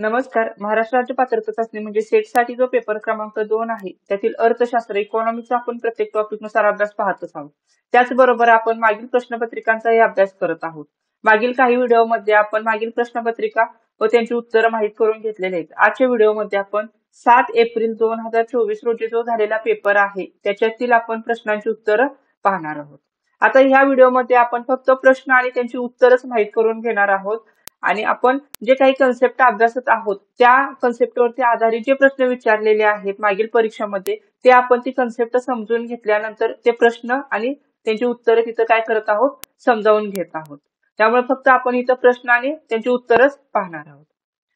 नमस्कार. महाराष्ट्र राज्य पात्रता चाचणी म्हणजे सेटसाठी जो पेपर क्रमांक 2 आहे त्यातील अर्थशास्त्र इकॉनॉमीचा आपण प्रत्येक टॉपिकनुसार अभ्यास पाहतच आहोत. त्याचबरोबर आपण मागील प्रश्नपत्रिकांचाही अभ्यास करत आहोत. मागील काही व्हिडिओमध्ये आपण मागील प्रश्नपत्रिका व त्यांची उत्तरं माहीत करून घेतलेली आहेत. आजच्या व्हिडिओमध्ये आपण 7 एप्रिल 2024 रोजी जो झालेला पेपर आहे त्याच्यातील आपण प्रश्नांची उत्तरं पाहणार आहोत. आता ह्या व्हिडिओमध्ये आपण फक्त प्रश्न आणि त्यांची उत्तरच माहीत करून घेणार आहोत आणि आपण जे काही कन्सेप्ट अभ्यासत आहोत त्या कन्सेप्टवरती आधारित जे प्रश्न विचारलेले आहेत मागील परीक्षामध्ये ते आपण ती कन्सेप्ट समजून घेतल्यानंतर ते प्रश्न आणि त्यांची उत्तरं तिथं काय करत आहोत समजावून घेत आहोत. त्यामुळे फक्त आपण इथं प्रश्न आणि त्यांची उत्तरच पाहणार आहोत.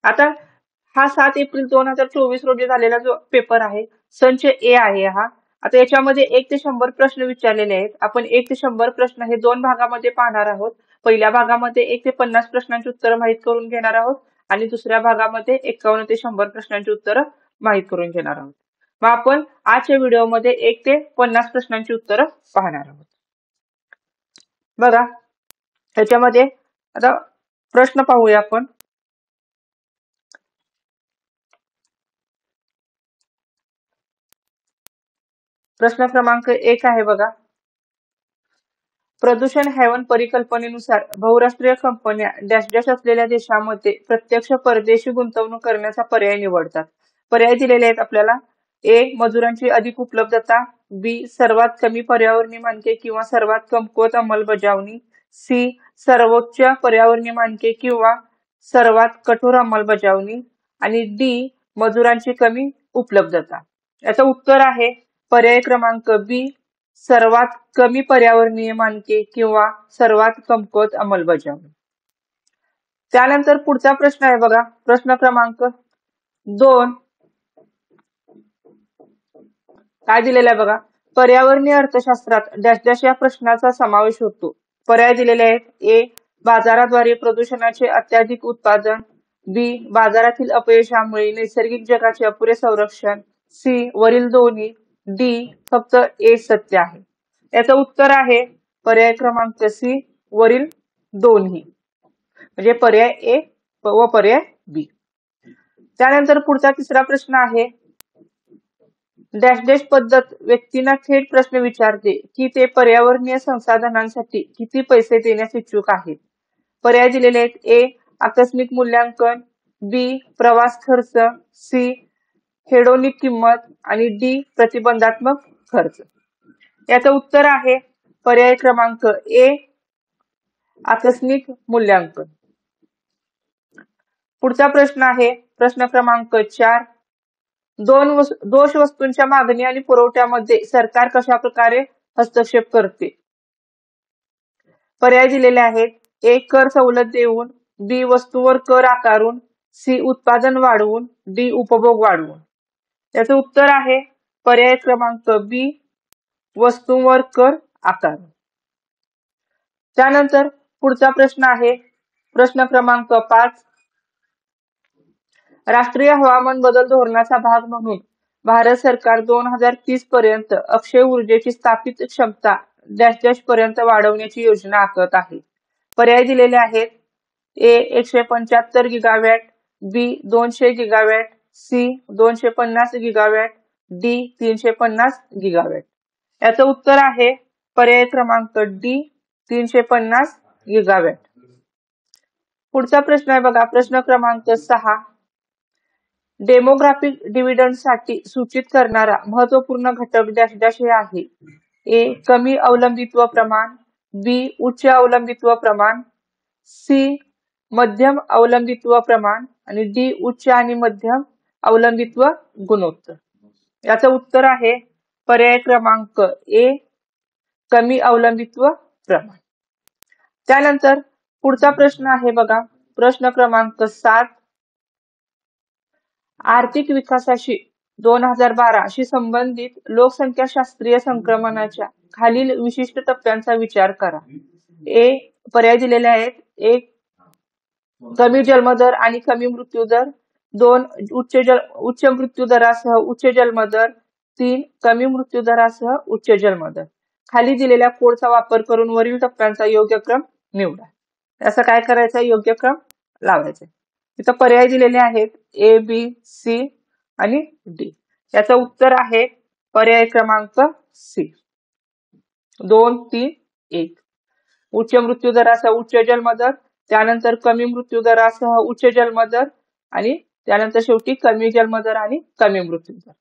आता हा 7 एप्रिल 2024 रोजी झालेला जो पेपर आहे संच ए आहे हा. आता याच्यामध्ये 1 ते 100 प्रश्न विचारलेले आहेत. आपण 1 ते 100 प्रश्न हे 2 भागामध्ये पाहणार आहोत. पहिल्या भागामध्ये 1 ते 50 प्रश्नांची उत्तरं माहीत करून घेणार आहोत आणि दुसऱ्या भागामध्ये 51 ते 100 प्रश्नांची उत्तरं माहीत करून घेणार आहोत. मग आपण आजच्या व्हिडिओमध्ये 1 ते 50 प्रश्नांची उत्तरं पाहणार आहोत. बघा याच्यामध्ये आता प्रश्न पाहूया आपण. प्रश्न क्रमांक 1 आहे बघा. प्रदूषण हेवन परिकल्पनेनुसार बहुराष्ट्रीय कंपन्या डॅश डॅश असलेल्या देशांमध्ये प्रत्यक्ष परदेशी गुंतवणूक करण्याचा पर्याय निवडतात. पर्याय दिलेले आहेत आपल्याला. ए. मजुरांची अधिक उपलब्धता. बी. सर्वात कमी पर्यावरणीय मानके किंवा सर्वात कमकुवत अंमलबजावणी. सी. सर्वोच्च पर्यावरणीय मानके किंवा सर्वात कठोर अंमलबजावणी. आणि डी. मजुरांची कमी उपलब्धता. याचं उत्तर आहे पर्याय क्रमांक बी. सर्वात कमी पर्यावरणीय मानके किंवा सर्वात कमकुवत अंमलबजावणी. त्यानंतर पुढचा प्रश्न आहे बघा. प्रश्न क्रमांक 2 काय दिलेला आहे बघा. पर्यावरणीय अर्थशास्त्रात डॅश डॅश या प्रश्नाचा समावेश होतो. पर्याय दिलेले आहेत. ए. बाजाराद्वारे प्रदूषणाचे अत्याधिक उत्पादन. बी. बाजारातील अपयशामुळे नैसर्गिक जगाचे अपुरे संरक्षण. सी. वरील दोन्ही. डी. फक्त ए सत्य आहे. याचं उत्तर आहे पर्याय क्रमांक सी. वरील दोन्ही. म्हणजे पर्याय ए व पर्याय बी. त्यानंतर पुढचा तिसरा प्रश्न आहे. डॅश डॅश पद्धत व्यक्तींना थेट प्रश्न विचारते की ते पर्यावरणीय संसाधनांसाठी किती पैसे देण्यास इच्छुक आहेत. पर्याय दिलेले आहेत. ए. आकस्मिक मूल्यांकन. बी. प्रवास खर्च. सी. हेडोनिक किंमत. आणि डी. प्रतिबंधात्मक खर्च. याचं उत्तर आहे पर्याय क्रमांक ए. आकस्मिक मूल्यांकन. पुढचा प्रश्न आहे प्रश्न क्रमांक 4. दोष वस्तूंच्या मागणी आणि पुरवठ्यामध्ये सरकार कशा प्रकारे हस्तक्षेप करते. पर्याय दिलेले आहेत. ए. कर सवलत देऊन. बी. वस्तूवर कर आकारून. सी. उत्पादन वाढवून. डी. उपभोग वाढवून. याचं उत्तर आहे पर्याय क्रमांक बी. वस्तूंवर कर आकारून. त्यानंतर पुढचा प्रश्न आहे प्रश्न क्रमांक 5. राष्ट्रीय हवामान बदल धोरणाचा भाग म्हणून भारत सरकार 2030 पर्यंत अक्षय ऊर्जेची स्थापित क्षमता डॅश डॅश पर्यंत वाढवण्याची योजना आखत आहे. पर्याय दिलेले आहेत. A. 175 gigawatt. B. 200 gigawatt. C. 250 gigawatt. D. 350 gigawatt. याचं उत्तर आहे पर्याय क्रमांक डी. 350 गिगावॅट. पुढचा प्रश्न आहे बघा. प्रश्न क्रमांक 6. डेमोग्राफिक डिव्हिडंडसाठी सूचित करणारा महत्वपूर्ण घटक डॅश डॅश हे आहे. ए. कमी अवलंबित्व प्रमाण. बी. उच्च अवलंबित्व प्रमाण. सी. मध्यम अवलंबित्व प्रमाण. आणि डी. उच्च आणि मध्यम अवलंबित्व गुणोत्तर. याचं उत्तर आहे पर्याय क्रमांक ए. कमी अवलंबित्व प्रमाण. त्यानंतर पुढचा प्रश्न आहे बघा. प्रश्न क्रमांक 7. आर्थिक विकासाशी 2012 शी संबंधित लोकसंख्याशास्त्रीय संक्रमणाच्या खालील विशिष्ट टप्प्यांचा विचार करा. ए. पर्याय दिलेले आहेत. 1. कमी जन्मदर आणि कमी मृत्यूदर. 2. उच्च मृत्यूदरासह उच्च जन्मदर. 3. कमी मृत्यूदरासह उच्च जन्मदर. खाली दिलेल्या कोडचा वापर करून वरील टप्प्यांचा योग्य क्रम निवडा. असं काय करायचं योग्य क्रम लावायचा. इथं पर्याय दिलेले आहेत ए, बी, सी आणि डी. याचं उत्तर आहे पर्याय क्रमांक सी. 2, 3, 1. उच्च मृत्यू दरासह उच्च जन्मदर, त्यानंतर कमी मृत्यू दरासह उच्च जन्मदर आणि त्यानंतर शेवटी कमी जन्मदर आणि कमी मृत्यू दर.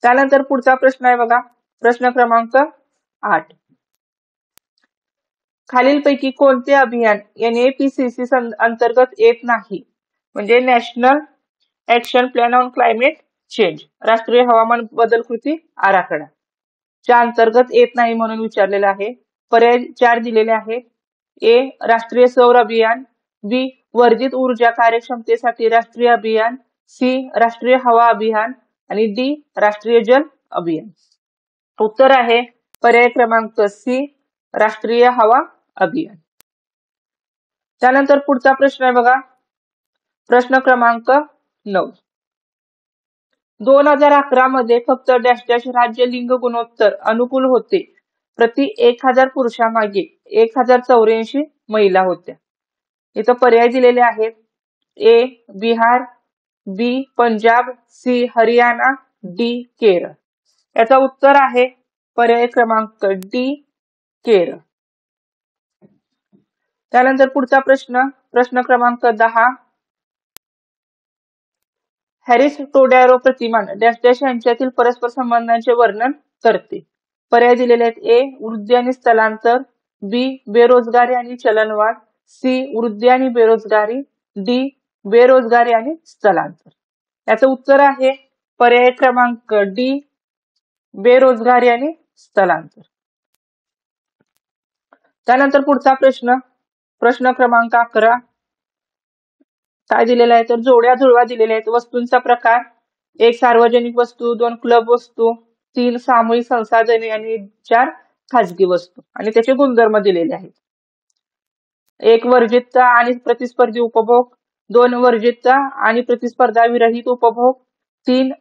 त्यानंतर पुढचा प्रश्न आहे बघा, प्रश्न क्रमांक 8. खालीलपैकी कोणते अभियान NAPCC अंतर्गत येत नाही? म्हणजे national action plan on climate change, राष्ट्रीय हवामान बदल कृती आराखडा च्या अंतर्गत येत नाही म्हणून विचारलेलं आहे. पर्याय 4 दिलेले आहेत. ए, राष्ट्रीय सौर अभियान, बी, वर्धित ऊर्जा कार्यक्षमतेसाठी राष्ट्रीय अभियान, सी, राष्ट्रीय हवा अभियान आणि डी, राष्ट्रीय जल अभियान. उत्तर आहे पर्याय क्रमांक सी, राष्ट्रीय हवा अभियान. त्यानंतर पुढचा प्रश्न आहे बघा, प्रश्न क्रमांक 9. 2011 मध्ये फक्त डॅश डॅश राज्य लिंग गुणोत्तर अनुकूल होते. प्रति 1000 पुरुषामागे 1084 महिला होत्या. इथं पर्याय दिलेले आहेत. ए, बिहार, बी, पंजाब, सी, हरियाणा, डी, केरळ. याचा उत्तर आहे पर्याय क्रमांक डी, केरळ. त्यानंतर पुढचा प्रश्न क्रमांक 10. हॅरिस टोडॅरो प्रतिमान डॅश डॅश यांच्यातील परस्पर संबंधांचे वर्णन करते. पर्याय दिलेले आहेत. ए, वृद्धी आणि स्थलांतर, बी, बेरोजगारी आणि चलनवाढ, सी, वृद्धी आणि बेरोजगारी, डी, बेरोजगारी आणि स्थलांतर. याचं उत्तर आहे पर्याय क्रमांक डी, बेरोजगारी आणि स्थलांतर. त्यानंतर पुढचा प्रश्न क्रमांक 11. काय दिलेला आहे तर जोड्या जुळवा दिलेल्या आहेत. वस्तूंचा प्रकार, 1 सार्वजनिक वस्तू, 2 क्लब वस्तू, 3 सामूहिक संसाधने आणि 4 खाजगी वस्तू आणि त्याचे गुणधर्म दिलेले आहेत. 1 वर्जितता आणि प्रतिस्पर्धी उपभोग, 2 वर्जितता आणि प्रतिस्पर्धा विरहित उपभोग, 3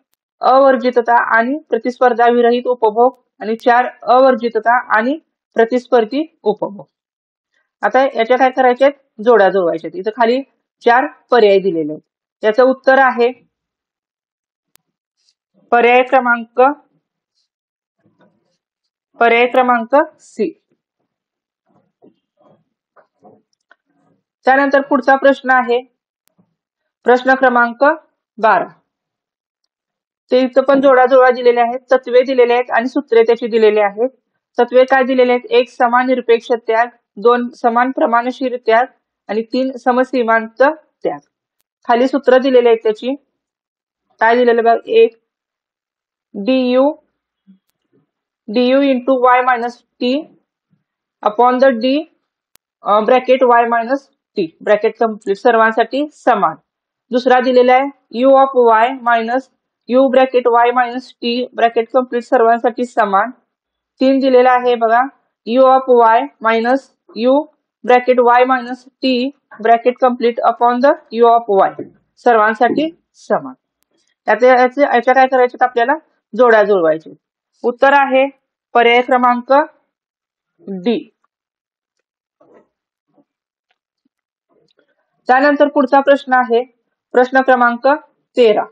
अवर्जितता आणि प्रतिस्पर्धा विरहित उपभोग आणि 4 अवर्जितता आणि प्रतिस्पर्धी उपभोग. आता याच्या काय करायचे, जोड्या जुळवायच्या. इथं खाली 4 पर्याय दिलेले आहेत. याचं उत्तर आहे पर्याय क्रमांक सी. त्यानंतर पुढचा प्रश्न आहे प्रश्न क्रमांक 12. ते इथं पण जोडाजोडा दिलेले आहेत. तत्वे दिलेले आहेत आणि सूत्रे त्याची दिलेली आहेत. तत्वे काय दिलेले आहेत. 1 समान निरपेक्ष त्याग, 2 समान प्रमाणशीर त्याग आणि 3 समसीमांत त्याग. खाली सूत्र दिलेले आहेत त्याची. काय दिलेलं बघ, 1 du into y minus t upon the d bracket y minus t bracket complete सर्वांसाठी समान. दुसरा दिलेला आहे u of y minus u bracket y minus t bracket complete सर्वांसाठी समान. 3 दिलेला आहे बघा, u of y minus u bracket y minus t bracket complete upon the u of y सर्वांसाठी समान. याच्या काय करायचे, आपल्याला जोड्या जुळवायचे. उत्तर आहे पर्याय क्रमांक डी. त्यानंतर पुढचा प्रश्न आहे प्रश्न क्रमांक 13.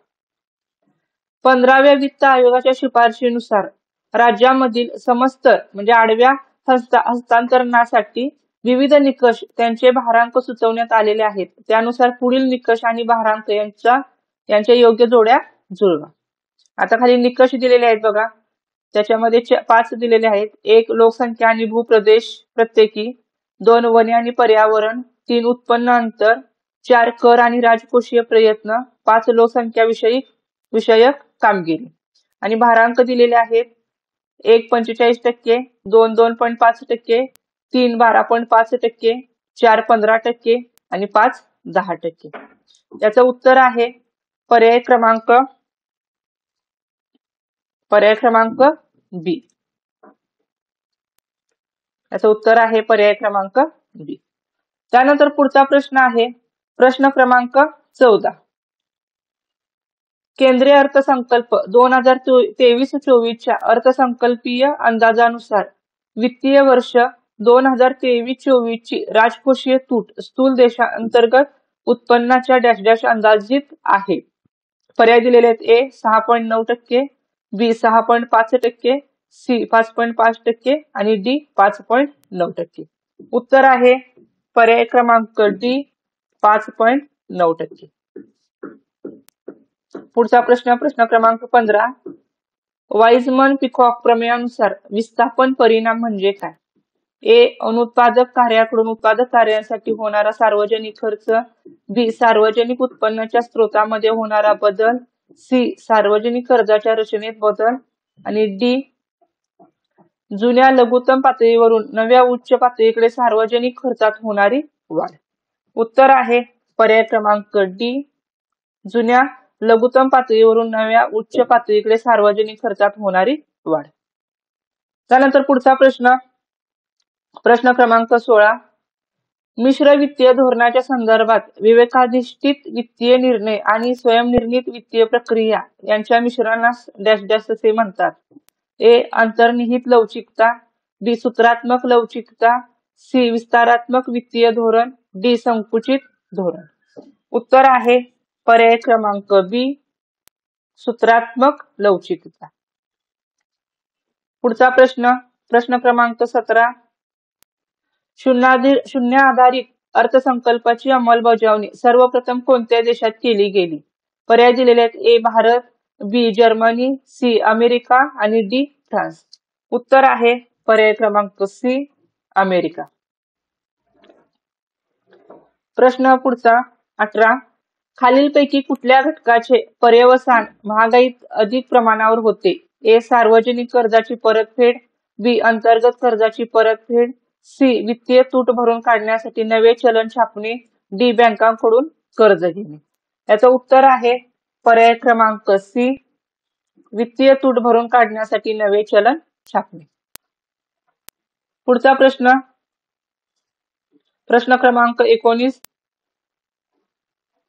15व्या वित्त आयोगाच्या शिफारशीनुसार राज्यामधील समस्तर म्हणजे आडव्या हस्तांतरणासाठी विविध निकष त्यांचे भारांक सुचवण्यात आलेले आहेत. त्यानुसार पुढील निकष आणि भारांक यांच्या योग्य जोड्या जुळवा. आता खाली निकष दिलेले आहेत बघा, त्याच्यामध्ये 5 दिलेले आहेत. 1 लोकसंख्या आणि भूप्रदेश प्रत्येकी, 2 वने आणि पर्यावरण, 3 उत्पन्न अंतर, 4 कर आणि राजकोषीय प्रयत्न, 5 लोकसंख्या विषयक कामगिरी आणि भारांक दिलेले आहेत. 1 45%, 2 2.5%, 3 12.5%, 4 15% आणि 5 10%. याचं उत्तर आहे पर्याय क्रमांक बी. याचं उत्तर आहे पर्याय क्रमांक बी. त्यानंतर पुढचा प्रश्न आहे प्रश्न क्रमांक 14. केंद्रीय अर्थसंकल्प 2023-24च्या अर्थसंकल्पीय अंदाजानुसार वित्तीय वर्ष 2023-24 ची राजकोषीय तूट स्थूल देशांतर्गत उत्पन्नाच्या डॅश डॅश अंदाजित आहे. पर्याय दिलेले आहेत. ए 6.9%, बी 6.5%, सी 5.5% आणि डी 5.9%. उत्तर आहे पर्याय क्रमांक डी 5.9%. पुढचा प्रश्न क्रमांक 15. वाईजमन पिकॉक प्रमेयानुसार विस्थापन परिणाम म्हणजे काय? ए अनुत्पादक कार्याकडून उत्पादक कार्यासाठी होणारा सार्वजनिक खर्च, बी सार्वजनिक उत्पन्नाच्या स्रोतामध्ये होणारा बदल, सी सार्वजनिक कर्जाच्या रचनेत बदल आणि डी जुन्या लघुत्तम पातळीवरून नव्या उच्च पातळीकडे सार्वजनिक खर्चात होणारी वाढ. उत्तर आहे पर्याय क्रमांक डी जुन्या लघुत्तम पातळीवरून नव्या उच्च पातळीकडे सार्वजनिक खर्चात होणारी वाढ. त्यानंतर पुढचा प्रश्न क्रमांक 16. मिश्र वित्तीय धोरणाच्या संदर्भात विवेकाधिष्ठित वित्तीय निर्णय आणि स्वयंनिर्णित वित्तीय प्रक्रिया यांच्या मिश्रणास डॅश डॅश असे म्हणतात. ए अंतर्निहित लवचिकता, बी सूत्रात्मक लवचिकता, सी विस्तारात्मक वित्तीय धोरण, डी संकुचित धोरण. उत्तर आहे पर्याय क्रमांक बी सूत्रात्मक लवचिकता. पुढचा प्रश्न क्रमांक 17. शून्य आधारित अर्थसंकल्पाची अंमलबजावणी सर्वप्रथम कोणत्या देशात केली गेली? पर्याय दिलेले आहेत. ए भारत, बी जर्मनी, सी अमेरिका आणि डी फ्रान्स. उत्तर आहे पर्याय क्रमांक सी अमेरिका. प्रश्न पुढचा 18. खालीलपैकी कुठल्या घटकाचे पर्यवसान महागाईत अधिक प्रमाणावर होते? ए सार्वजनिक कर्जाची परतफेड, बी अंतर्गत कर्जाची परतफेड, सी वित्तीय तूट भरून काढण्यासाठी नवे चलन छापणे, डी बँकांकडून कर्ज घेणे. याचं उत्तर आहे पर्याय क्रमांक सी वित्तीय तूट भरून काढण्यासाठी नवे चलन छापणे. पुढचा प्रश्न क्रमांक 19.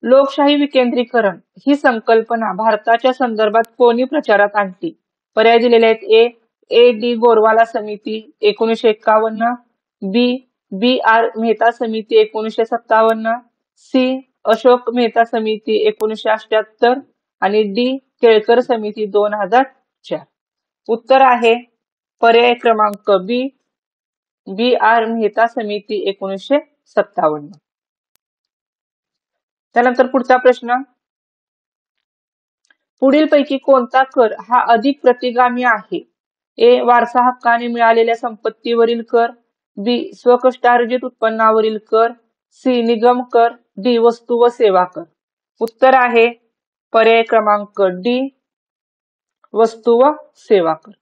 लोकशाही विकेंद्रीकरण ही संकल्पना भारताच्या संदर्भात कोणी प्रचारात आणली? पर्याय दिलेले आहेत. ए डी गोरवाला समिती 1951, बी आर मेहता समिती 1957, सी अशोक मेहता समिती 1978 आणि डी केळकर समिती 2004. उत्तर आहे पर्याय क्रमांक बी आर मेहता समिती 1957. त्यानंतर पुढचा प्रश्न. पुढीलपैकी कोणता कर हा अधिक प्रतिगामी आहे? ए वारसा हक्काने मिळालेल्या संपत्तीवरील कर, बी स्वकष्टार्जित उत्पन्नावरील कर, सी निगम कर, डी वस्तू व सेवा कर. उत्तर आहे पर्याय क्रमांक डी वस्तू व सेवा कर.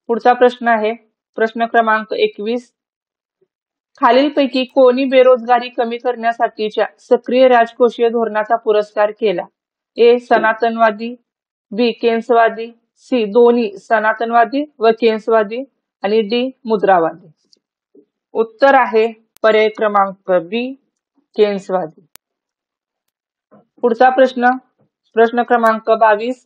पुढचा प्रश्न आहे प्रश्न क्रमांक 21. खालीलपैकी कोणी बेरोजगारी कमी करण्यासाठीच्या सक्रिय राजकोषीय धोरणाचा पुरस्कार केला? ए सनातनवादी, बी केन्सवादी, सी दोन्ही सनातनवादी व केन्सवादी आणि डी मुद्रावादी. उत्तर आहे पर्याय क्रमांक बी केन्सवादी. पुढचा प्रश्न क्रमांक 22.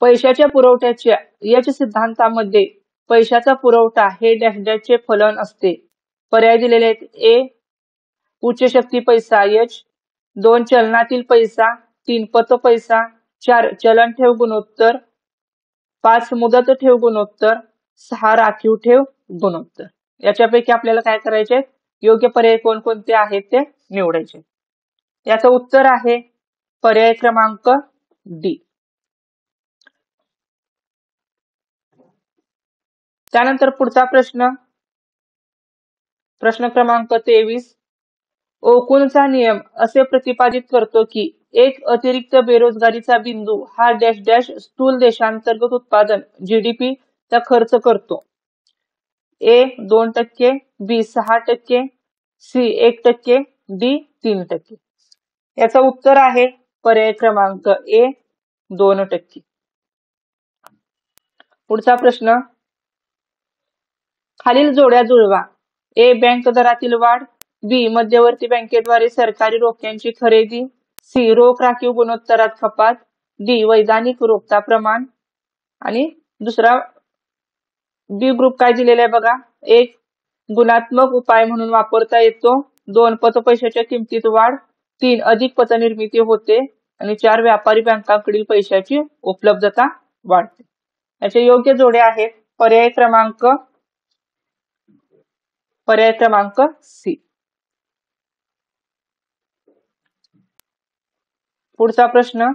पैशाच्या पुरवठ्याच्या एच सिद्धांतामध्ये पैशाचा पुरवठा हे डॅश डॅशचे फलन असते. पर्याय दिलेले आहेत. ए उच्च शक्ती पैसा एच, 2 चलनातील पैसा, 3 पत पैसा, 4 चलन ठेव गुणोत्तर, 5 मुदत ठेव गुणोत्तर, 6 राखीव ठेव गुणोत्तर. याच्यापैकी आपल्याला काय करायचे? योग्य पर्याय कोणकोणते आहेत ते निवडायचे. याचं उत्तर आहे पर्याय क्रमांक डी. त्यानंतर पुढचा प्रश्न क्रमांक 23. ओकुनचा नियम असे प्रतिपादित करतो की एक अतिरिक्त बेरोजगारीचा बिंदू हा डॅश डॅश स्थूल देशांतर्गत उत्पादन जीडीपी चा खर्च करतो. ए 2%, बी 6%, सी 1%, डी 3%. याचं उत्तर आहे पर्याय क्रमांक ए 2%. पुढचा प्रश्न. खालील जोड्या जुळवा. ए बँक दरातील वाढ, बी मध्यवर्ती बँकेद्वारे सरकारी रोख्यांची खरेदी, सी रोख राखीव गुणोत्तरात कपात, डी वैधानिक रोखता प्रमाण आणि दुसरा बी ग्रुप काय दिलेला आहे बघा. एक गुणात्मक उपाय म्हणून वापरता येतो, 2 पतपैशाच्या किमतीत वाढ, 3 अधिक पतनिर्मिती होते आणि 4 व्यापारी बँकांकडील पैशाची उपलब्धता वाढते. याचे योग्य जोडे आहेत पर्याय क्रमांक सी. पुढचा प्रश्न,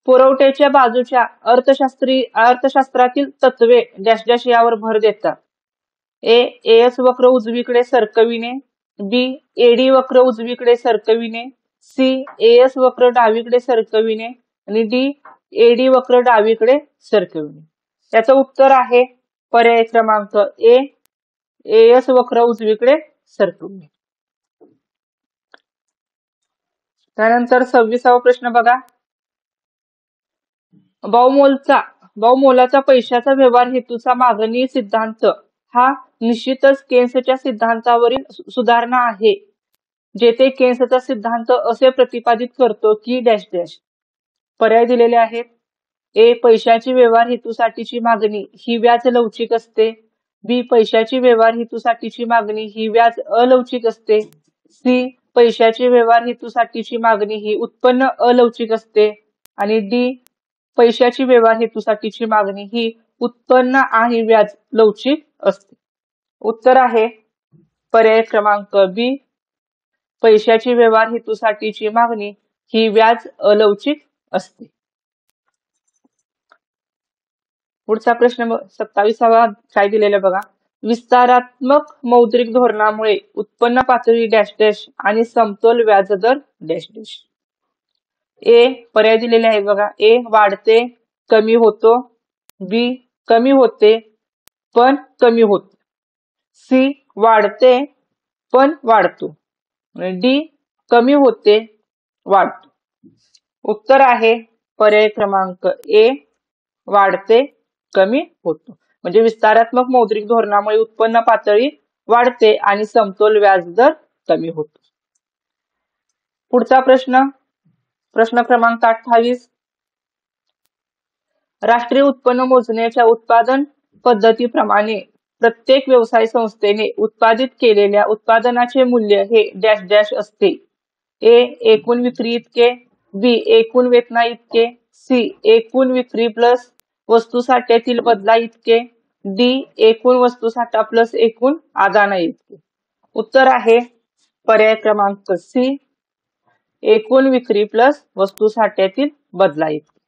पुरवठ्याच्या बाजूच्या अर्थशास्त्रातील तत्वे डॅश डॅश यावर भर देतात. एएस वक्र उजवीकडे सरकविणे, बी एडी वक्र उजवीकडे सरकविणे, सी एएस वक्र डावीकडे सरकविणे आणि डी एडी वक्र डावीकडे सरकविणे. याचं उत्तर आहे पर्याय क्रमांक ए, एएस वक्र उजवीकडे सरकविणे. त्यानंतर 26वा प्रश्न बघा, बहुमोलाचा पैशाचा व्यवहार हेतूचा मागणी सिद्धांत हा निश्चितच केन्सच्या सिद्धांतावरील सुधारणा आहे, जेथे केन्सचा सिद्धांत असे प्रतिपादित करतो की डॅश डॅश. पर्याय दिलेले आहेत. ए पैशाची व्यवहार हेतूसाठीची मागणी ही व्याज लवचिक असते, बी पैशाची व्यवहार हेतूसाठीची मागणी ही व्याज अलवचिक असते, सी पैशाची व्यवहार हेतूसाठीची मागणी ही उत्पन्न अलवचिक असते आणि डी पैशाची व्यवहार हेतूसाठीची मागणी ही उत्पन्न आणि व्याज लवचिक असते. उत्तर आहे पर्याय क्रमांक बी, पैशाची व्यवहार हेतूसाठीची मागणी ही व्याज अलवचिक असते. पुढचा प्रश्न 27वा काय दिलेला बघा, विस्तारात्मक मौद्रिक धोरणामुळे उत्पन्न पातळी डॅश डॅश आणि समतोल व्याजदर डॅश डॅश. ए पर्याय दिलेले आहेत बघा, ए वाढते कमी होतो, बी कमी होते पण कमी होतो, सी वाढते पण वाढतो, डी कमी होते वाढतो. उत्तर आहे पर्याय क्रमांक ए, वाढते कमी होतो. म्हणजे विस्तारात्मक मौद्रिक धोरणामुळे उत्पन्न पातळी वाढते आणि समतोल व्याजदर कमी होतो. पुढचा प्रश्न क्रमांक 28, राष्ट्रीय उत्पन्न मोजण्याच्या उत्पादन पद्धतीप्रमाणे प्रत्येक व्यवसाय संस्थेने उत्पादित केलेल्या उत्पादनाचे मूल्य हे डॅश डॅश असते. ए एकूण विक्री इतके, बी एकूण वेतना इतके, सी एकूण विक्री प्लस वस्तू साठ्यातील बदला इतके, डी एकूण वस्तू साठा प्लस एकूण आदाना इतके. उत्तर आहे पर्याय क्रमांक सी, एकूण विक्री प्लस वस्तू साठ्यातील बदला इतके.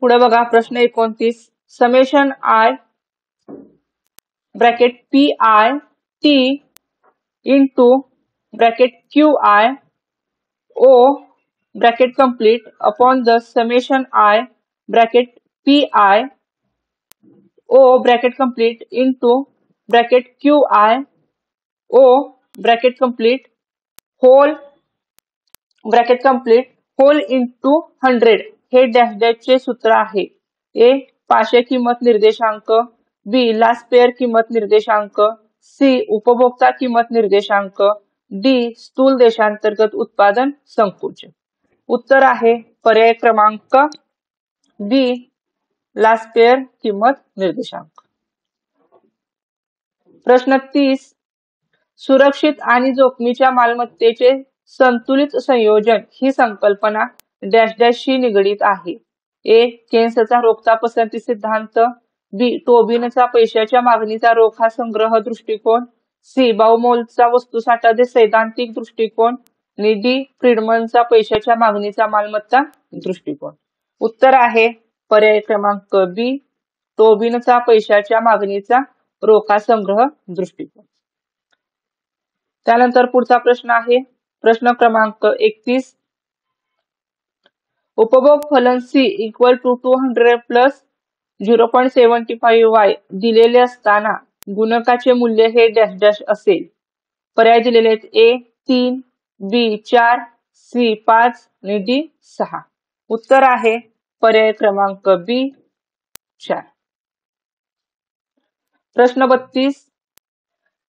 पुढे बघा प्रश्न 29, summation i bracket p i t into bracket q i o bracket complete upon the summation i bracket p i o bracket complete into bracket q i o bracket complete whole bracket complete whole into 100 हे dash डॅशचे सूत्र आहे. ए पाशे किंमत निर्देशांक, बी last pair किंमत निर्देशांक, C उपभोक्ता किंमत निर्देशांक, डी स्थूल देशांतर्गत उत्पादन संकोचन. उत्तर आहे पर्याय क्रमांक बी, लास्ट पेअर किंमत निर्देशांक. प्रश्न 30, सुरक्षित आणि जोखमीच्या मालमत्तेचे संतुलित संयोजन ही संकल्पना डॅश डॅशशी निगडीत आहे. ए केन्सचा रोखता पसंती सिद्धांत, बी टोबिनचा पैशाच्या मागणीचा रोखा संग्रह दृष्टिकोन, सी बाउमोलचा वस्तुसाठा सैद्धांतिक दृष्टिकोन आणि डी फ्रीडमनचा पैशाच्या मागणीचा मालमत्ता दृष्टिकोन. उत्तर आहे पर्याय क्रमांक बी, टोबिनचा पैशाच्या मागणीचा रोखा संग्रह दृष्टिकोन. त्यानंतर पुढचा प्रश्न आहे प्रश्न क्रमांक 31, उपभोग फलन C equal to 200 plus 0.75y दिलेले असताना गुणकाचे मूल्य हे डॅश डॅश असेल. पर्याय दिलेले आहेत. ए 3, बी 4, सी 5 आणि डी 6. उत्तर आहे पर्याय क्रमांक बी 4. प्रश्न 32,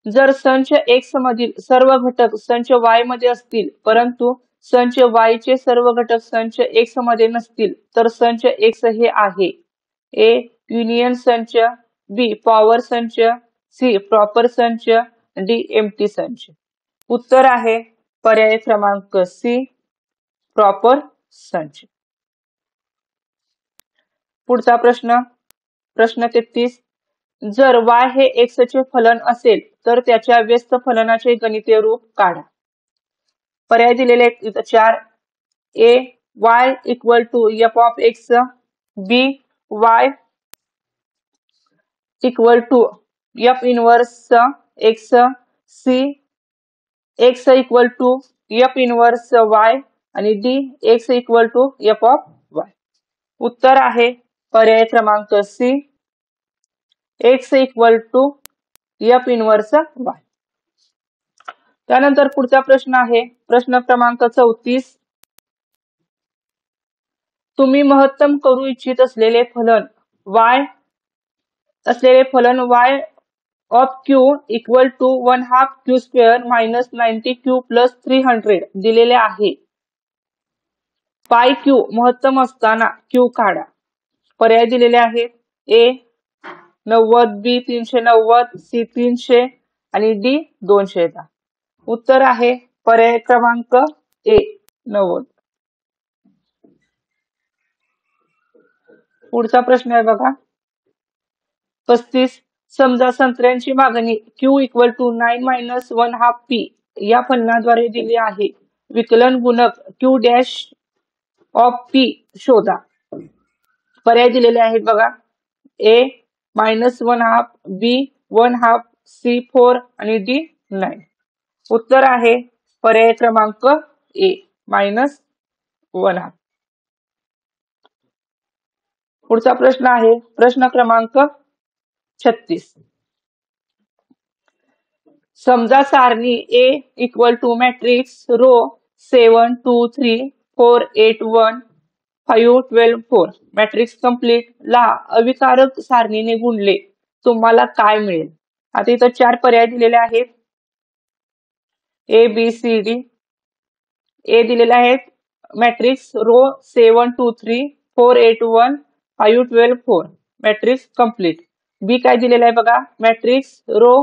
जर संच X मधील सर्व घटक संच Y मध्ये असतील परंतु संच Y चे सर्व घटक संच X मध्ये नसतील तर संच X हे आहे. ए युनियन संच बी पॉवर संच, सी प्रॉपर संच, डी एम्प्टी संच. उत्तर आहे पर्याय क्रमांक सी प्रॉपर संच. पुढचा प्रश्न, प्रश्न 33. जर y हे x चे फलन असेल तर त्याच्या व्यस्त फलनाचे गणितीय रूप काढा. पर्याय दिलेले आहेत 4. A y equal to f of x, B y equal to f inverse x, C x equal to f inverse y आणि D x equal to f of y. उत्तर आहे पर्याय क्रमांक C x equal to f inverse y. त्यानंतर पुढचा प्रश्न आहे प्रश्न क्रमांक 34. तुम्ही महत्तम करू इच्छित असलेले फलन y of q equal to 1/2 q square minus 90 q plus 300 दिलेले आहे. पाय क्यू महत्तम असताना क्यू काढा. पर्याय दिलेले आहेत ए 90, बी 390, सी 300 आणि डी 210. उत्तर आहे पर्याय क्रमांक ए 90. पुढचा प्रश्न आहे बघा 35. समजा संत्र्यांची मागणी Q इक्वल टू 9 - 1/2 P या फलनाद्वारे दिली आहे. विकलन गुणक Q डॅश ऑफ P शोधा. पर्याय दिलेले आहेत बघा ए -1/2, बी 1/2, सी 4 आणि डी 9. उत्तर आहे पर्याय क्रमांक ए -1/2. पुढचा प्रश्न आहे प्रश्न क्रमांक 36. समजा सारणी A equal to matrix row 7 2 3 4 8 1 5 12 4 matrix complete ला अविकारक सारणीने गुणले तुम्हाला काय मिळेल. आता इथं 4 पर्याय दिलेले आहेत ए बी सी डी. ए दिलेले आहेत मॅट्रिक्स रो 7 2 3 4 8 1 5 12 4 मॅट्रिक्स कंप्लीट. बी काय दिलेला आहे बघा मॅट्रिक्स रो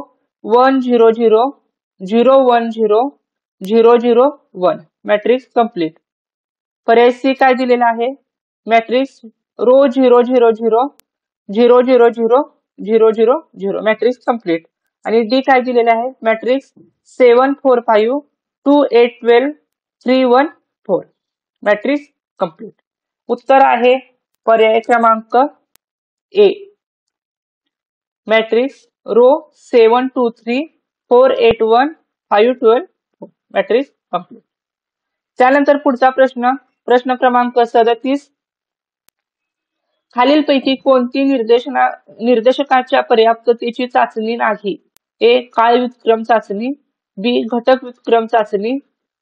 1 0 0 0 1 0 0 0 1 मॅट्रिक्स कंप्लीट. पर्याय सी काय दिलेला आहे मॅट्रिक्स रो 0 0 0 0 0 0 0 0 0 मॅट्रिक्स कंप्लीट. आणि डी काय दिलेला आहे मॅट्रिक्स 7 4 5 2 8 12 3 1 4 मॅट्रिक्स कंप्लीट. उत्तर आहे पर्याय क्रमांक A matrix row 7 2 3 4 8 1 5 12 matrix complete. त्यानंतर पुढचा प्रश्न प्रश्न क्रमांक 37. खालीलपैकी कोणती निर्देशकाच्या पर्याप्ततेची चाचणी नाही. ए काळ व्युत्क्रम चाचणी, बी घटक व्युत्क्रम चाचणी,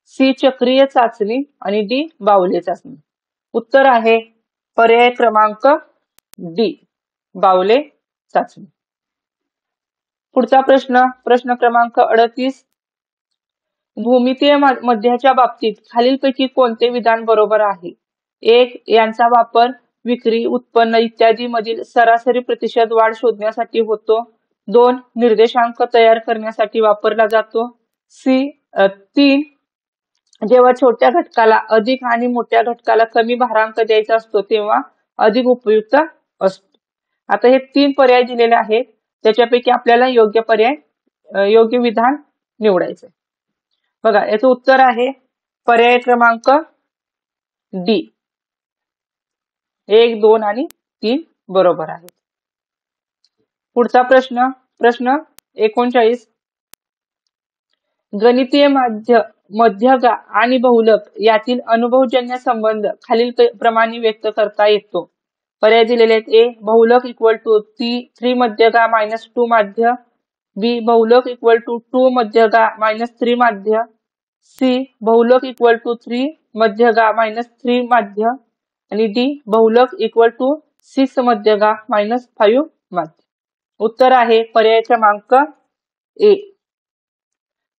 सी चक्रीय चाचणी आणि डी बाउले चाचणी. उत्तर आहे पर्याय क्रमांक डी बाउले चाचणी. पुढचा प्रश्न प्रश्न क्रमांक 38. भूमितीय मध्याच्या बाबतीत खालीलपैकी कोणते विधान बरोबर आहे. 1 यांचा वापर विक्री उत्पन्न इत्यादी मधील सरासरी प्रतिशत वाढ शोधण्यासाठी होतो. 2 निर्देशांक तयार करण्यासाठी वापरला जातो. 3 जेव्हा छोट्या घटकाला अधिक आणि मोठ्या घटकाला कमी भारांक द्यायचा असतो तेव्हा अधिक उपयुक्त असतो. आता हे 3 पर्याय दिलेले आहेत त्याच्यापैकी आपल्याला योग्य विधान निवडायचं. बघा याचं उत्तर आहे पर्याय क्रमांक डी 1 2 आणि 3 बरोबर आहे. पुढचा प्रश्न प्रश्न 39. गणितीय मध्यगा आणि बहुलक यातील अनुभवजन्य संबंध खालील प्रमाणे व्यक्त करता येतो. पर्याय दिलेले आहेत ए बहुलक इक्वल टू 3 मध्यगा -2 माध्य, बी बहुलक इक्वल टू 2 मध्यगा -3 माध्य, सी बहुलक इक्वल टू 3 मध्यगा -3 माध्य आणि डी बहुलक इक्वल टू 6 मध्यगा -5 माध्य. उत्तर आहे पर्याय क्रमांक ए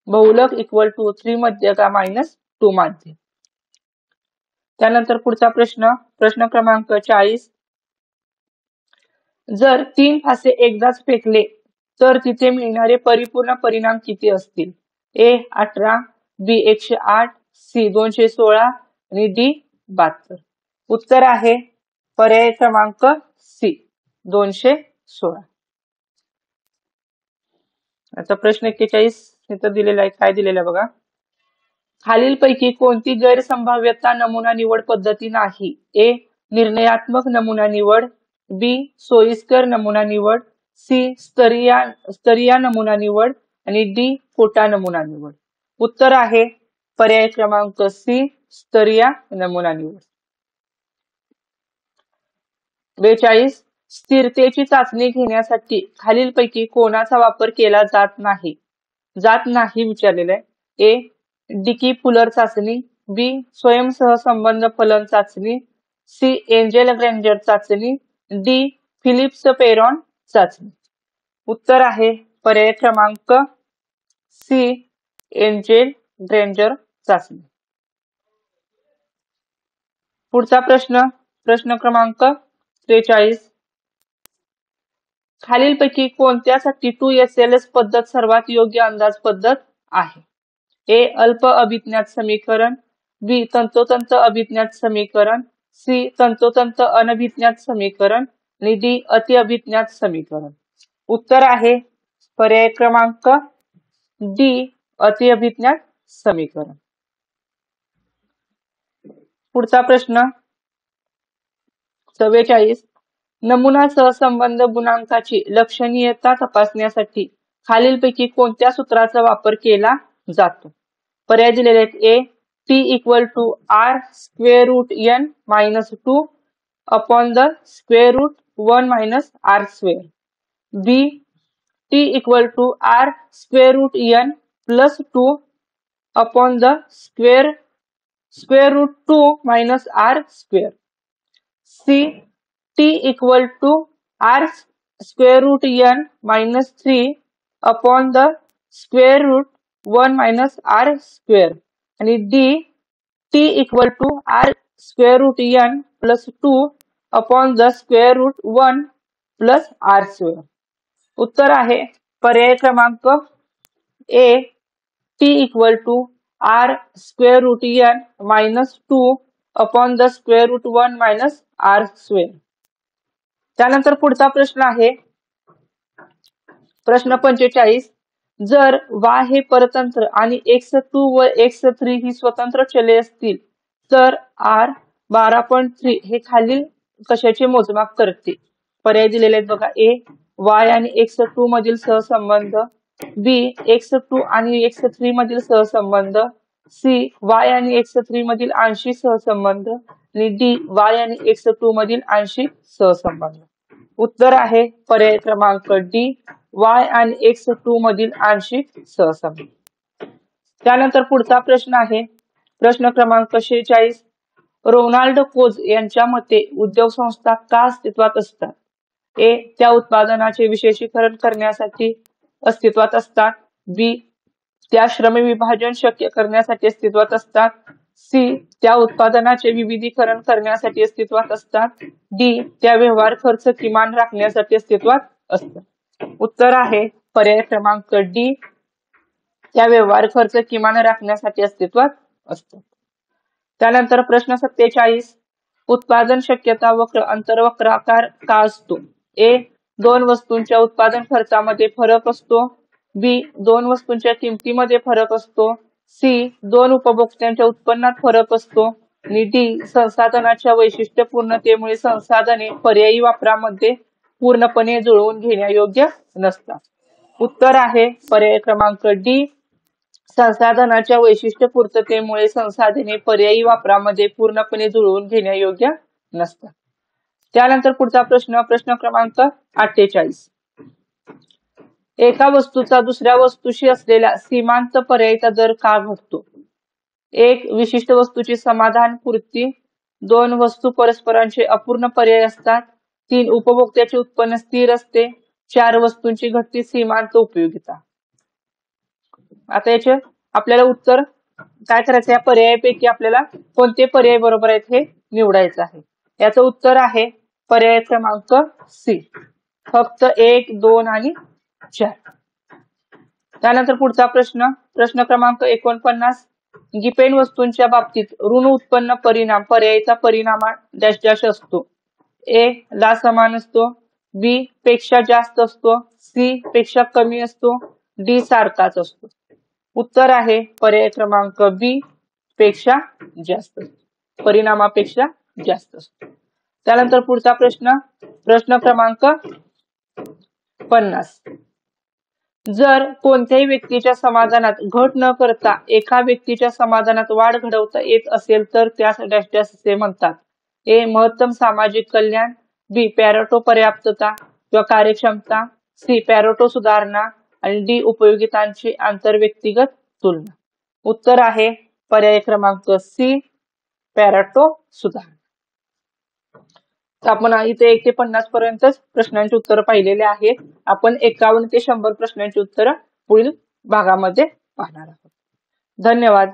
बहुलक इक्वल टू 3 मध्यगा -2 माध्य. त्यानंतर पुढचा प्रश्न प्रश्न क्रमांक 40. जर 3 फासे एकदाच फेकले तर तिथे मिळणारे परिपूर्ण परिणाम किती असतील? ए 18, बी 108, सी 216 आणि डी 72. उत्तर आहे पर्याय क्रमांक सी 216. आता प्रश्न 41 इथं दिलेला आहे. काय दिलेला बघा. खालीलपैकी कोणती गैरसंभाव्यता नमुना निवड पद्धती नाही? ए निर्णयात्मक नमुना निवड, बी सोयीस्कर नमुना निवड, सी स्तरीय नमुना निवड आणि डी खोटा नमुना निवड. उत्तर आहे पर्याय क्रमांक सी स्तरीय नमुना निवड. 42 स्थिरतेची चाचणी घेण्यासाठी खालीलपैकी कोणाचा वापर केला जात नाही विचारलेला आहे. ए डिकी पुलर चाचणी, बी स्वयंसहसंबंध फलन चाचणी, सी एंजेल ग्रेंजर चाचणी, डी फिलिप्स पेरॉन चाचणी. उत्तर आहे पर्याय क्रमांक सी एंजेल ग्रेंजर चाचणी. पुढचा प्रश्न क्रमांक 43 खालीलपैकी कोणत्यासाठी 2SLS पद्धत सर्वात योग्य अंदाज पद्धत आहे? ए अल्प अभिज्ञात समीकरण, बी तंतोतंत अभिज्ञात समीकरण, सी तंतोतंत अनभिज्ञात समीकरण आणि डी अति अभिज्ञात समीकरण. उत्तर आहे पर्याय क्रमांक डी अति अभिज्ञात समीकरण. पुढचा प्रश्न 44 नमुना सहसंबंध गुणांकाची लक्षणीयता तपासण्यासाठी खालीलपैकी कोणत्या सूत्राचा वापर केला जातो? पर्याय दिलेले आहेत. A t equal to r square root n minus 2 upon the square root 1 minus r square, b t equal to r square root n plus 2 upon the square root 2 minus r square, c t equal to r square root n minus 3 upon the square root 1 minus r square आणि d t equal to r square root n plus 2 upon the square root 1 plus r square. उत्तर आहे पर्याय क्रमांक A t equal to r square root n minus 2 upon the square root 1 minus r square. त्यानंतर पुढचा प्रश्न आहे प्रश्न 45 जर y हे परतंत्र आणि x2 व x3 ही स्वतंत्र चले असतील तर r 12.3 हे खालील कशाचे मोजमाप करते? पर्याय दिलेले आहेत बघा. ए y आणि x2 मधील सहसंबंध, बी x2 आणि x3 मधील सहसंबंध, सी y आणि x3 मधील आंशिक सहसंबंध आणि डी y आणि x2 मधील आंशिक सहसंबंध. उत्तर आहे पर्याय क्रमांक डी y आणि x2 मधील आंशिक सहसंबंध. त्यानंतर पुढचा प्रश्न आहे प्रश्न क्रमांक 46 रोनाल्ड कोच यांच्या मते उद्योग संस्था का अस्तित्वात असतात? ए त्या उत्पादनाचे विशेषीकरण करण्यासाठी अस्तित्वात असतात, बी त्या श्रम विभाजन शक्य करण्यासाठी अस्तित्वात असतात, सी त्या उत्पादनाचे विविधीकरण करण्यासाठी अस्तित्वात असतात, डी त्या व्यवहार खर्च किमान राखण्यासाठी अस्तित्वात असतात. उत्तर आहे पर्याय क्रमांक डी त्या व्यवहार खर्च किमान राखण्यासाठी अस्तित्वात असतात. त्यानंतर प्रश्न 47 उत्पादन शक्यता वक्र अंतर्वक्राकार का असतो? ए दोन वस्तूंच्या उत्पादन खर्चामध्ये फरक असतो, बी दोन वस्तूंच्या किमतीमध्ये फरक असतो, सी दोन उपभोक्त्यांच्या उत्पन्नात फरक असतो आणि डी संसाधनाच्या वैशिष्ट्यपूर्णतेमुळे संसाधने पर्यायी वापरामध्ये पूर्णपणे जुळवून घेण्यायोग्य नसतात. उत्तर आहे पर्याय क्रमांक डी संसाधनाच्या वैशिष्ट्यपूर्णतेमुळे संसाधने पर्यायी वापरामध्ये पूर्णपणे जुळवून घेण्यायोग्य नसतात. त्यानंतर पुढचा प्रश्न क्रमांक 48 एका वस्तूचा दुसऱ्या वस्तूशी असलेला सीमांत पर्यायीचा दर का घटतो? एक विशिष्ट वस्तूची समाधान पूर्ती, दोन वस्तू परस्परांचे अपूर्ण पर्याय असतात, तीन उपभोक्त्याचे उत्पन्न स्थिर असते, चार वस्तूंची घटती सीमांत उपयोगिता. आता याचे आपल्याला उत्तर काय करायचं? या पर्यायापैकी आपल्याला कोणते पर्याय बरोबर आहेत हे निवडायचं आहे. याचं उत्तर आहे पर्याय क्रमांक सी फक्त 1, 2 आणि 4. त्यानंतर पुढचा प्रश्न क्रमांक 49. गिपेन वस्तूंच्या बाबतीत ऋण उत्पन्न परिणाम पर्यायीचा परिणाम डॅश डॅश असतो. ए ला समान असतो, बी पेक्षा जास्त असतो, सी पेक्षा कमी असतो, डी सारखाच असतो. उत्तर आहे पर्याय क्रमांक बी पेक्षा जास्त, परिणामापेक्षा जास्त असतो. त्यानंतर पुढचा प्रश्न क्रमांक 50. जर कोणत्याही व्यक्तीच्या समाधानात घट न करता एका व्यक्तीच्या समाधानात वाढ घडवता येत असेल तर त्यास डॅश डॅश असे म्हणतात. ए महत्तम सामाजिक कल्याण, बी पॅरेटो पर्याप्तता किंवा कार्यक्षमता, सी पॅरेटो सुधारणा आणि डी उपयोगितांची आंतरव्यक्तिगत तुलना. उत्तर आहे पर्याय क्रमांक सी पॅरेटो सुधारणा. आपण इथे 1 ते 50 पर्यंत प्रश्नांची उत्तरं पाहिलेले आहेत. आपण 51 ते 100 प्रश्नांची उत्तरं पुढील भागामध्ये पाहणार आहोत. धन्यवाद.